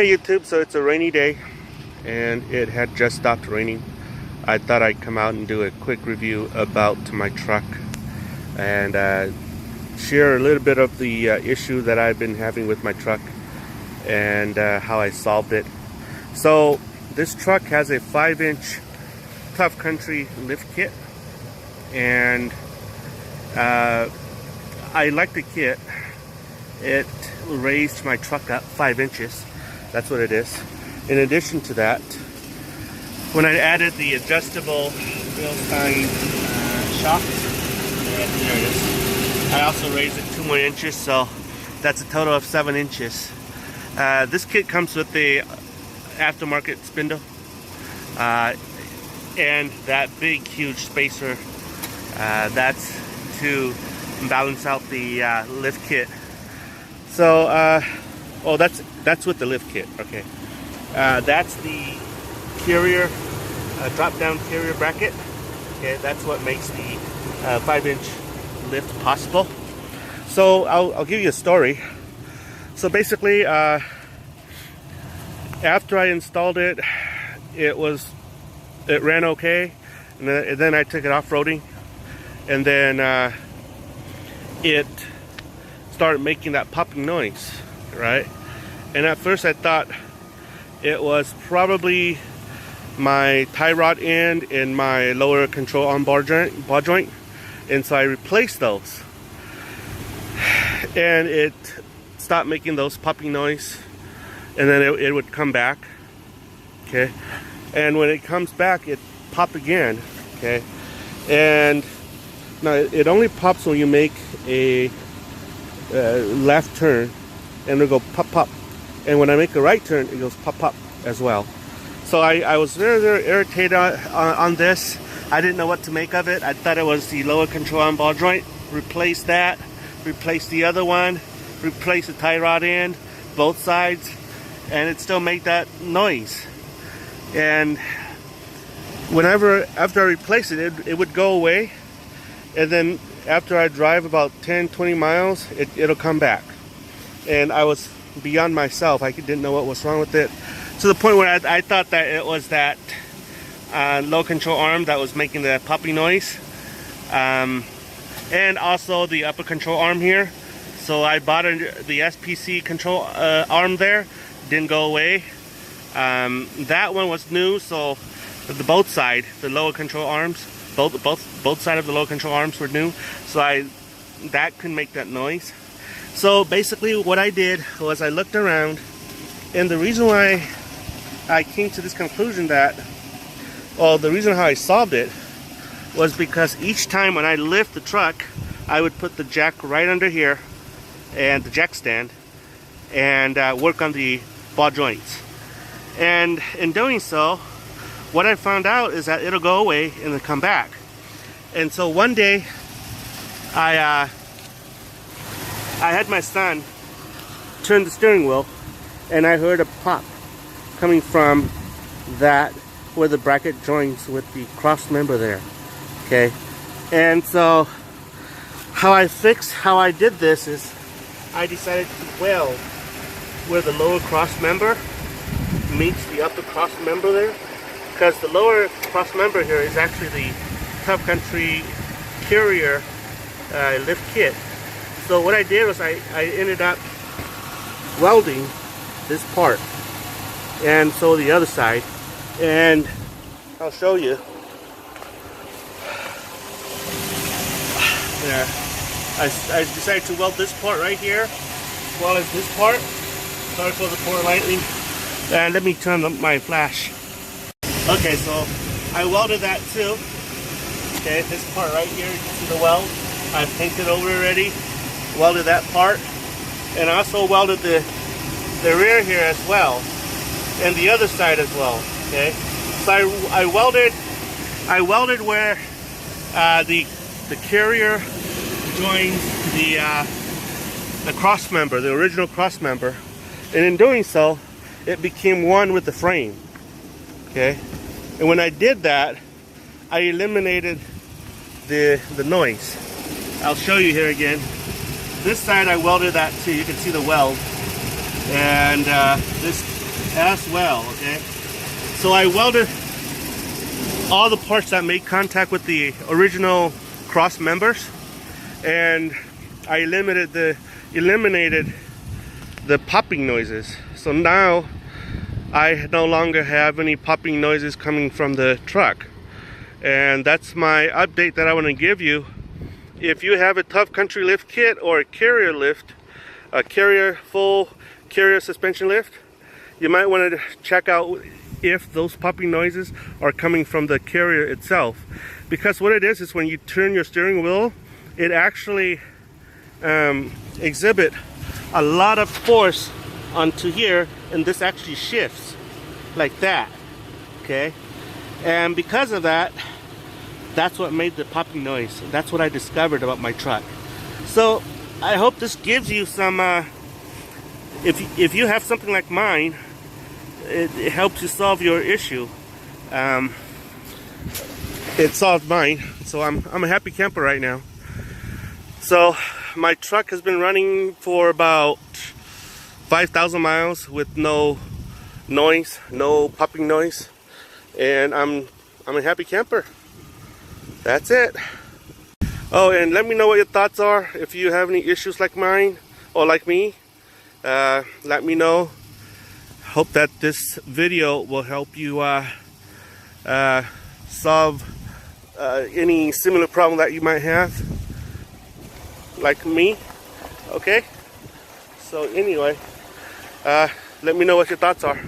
Hey YouTube, so it's a rainy day and it had just stopped raining. I thought I'd come out and do a quick review about my truck and share a little bit of the issue that I've been having with my truck and how I solved it. So this truck has a 5-inch Tuff Country lift kit, and I like the kit. It raised my truck up 5 inches. That's what it is. In addition to that, when I added the adjustable wheel-spine shocks, and there it is, I also raised it 2 more inches, so that's a total of 7 inches. This kit comes with the aftermarket spindle and that big huge spacer. That's to balance out the lift kit. So oh, that's with the lift kit. Okay, that's the carrier drop-down carrier bracket. Okay, that's what makes the 5-inch lift possible. So I'll give you a story. So basically, after I installed it, it ran okay, and then I took it off-roading, and then it started making that popping noise, right? And at first I thought it was probably my tie rod end and my lower control arm ball joint, and so I replaced those, and it stopped making those popping noise, and then it would come back. Okay, and when it comes back, it pop again. Okay, and now it only pops when you make a left turn, and it'll go pop pop, and when I make a right turn, it goes pop pop as well. So I was very irritated on this. I didn't know what to make of it. I thought it was the lower control arm ball joint. Replace that, replace the other one, replace the tie rod end, both sides, and it still made that noise. And after I replaced it, it would go away, and then after I drive about 10-20 miles, it'll come back. And I was beyond myself. I didn't know what was wrong with it, to the point where I thought that it was that low control arm that was making the popping noise, and also the upper control arm here. So I bought the SPC control arm there. Didn't go away. That one was new, so both sides, the lower control arms, both sides of the lower control arms were new, so that couldn't make that noise. So basically what I did was I looked around, and the reason why I came to this conclusion the reason how I solved it was because each time when I lift the truck, I would put the jack right under here, and the jack stand, and work on the ball joints. And in doing so, what I found out is that it'll go away and then come back. And so one day, I had my son turn the steering wheel, and I heard a pop coming from that where the bracket joins with the cross member there. Okay, and so how I did this is I decided to weld where the lower cross member meets the upper cross member there, because the lower cross member here is actually the Tuff Country carrier lift kit. So what I did was I ended up welding this part, and so the other side, and I'll show you. There, I decided to weld this part right here as well as this part. Sorry for the poor lighting. And let me turn up my flash. Okay, so I welded that too. Okay, this part right here, you can see the weld. I painted over already. Welded that part, and I also welded the rear here as well, and the other side as well. Okay, so I welded where the carrier joins the cross member, the original cross member, and in doing so, it became one with the frame. Okay, and when I did that, I eliminated the noise. I'll show you here again. This side I welded that too. You can see the weld, and this as well, okay? So I welded all the parts that made contact with the original cross members, and I eliminated the popping noises. So now I no longer have any popping noises coming from the truck. And that's my update that I want to give you. If you have a Tuff Country lift kit or a carrier lift, a full carrier suspension lift, you might want to check out if those popping noises are coming from the carrier itself. Because what it is when you turn your steering wheel, it actually exhibit a lot of force onto here, and this actually shifts like that, okay? And because of that, that's what made the popping noise. That's what I discovered about my truck. So I hope this gives you some, if you have something like mine, it helps you solve your issue. It solved mine, so I'm a happy camper right now. So my truck has been running for about 5,000 miles with no noise, no popping noise, and I'm a happy camper. That's it. Oh, and let me know what your thoughts are. If you have any issues like mine or like me, let me know. Hope that this video will help you solve any similar problem that you might have, like me. Okay, so anyway, let me know what your thoughts are.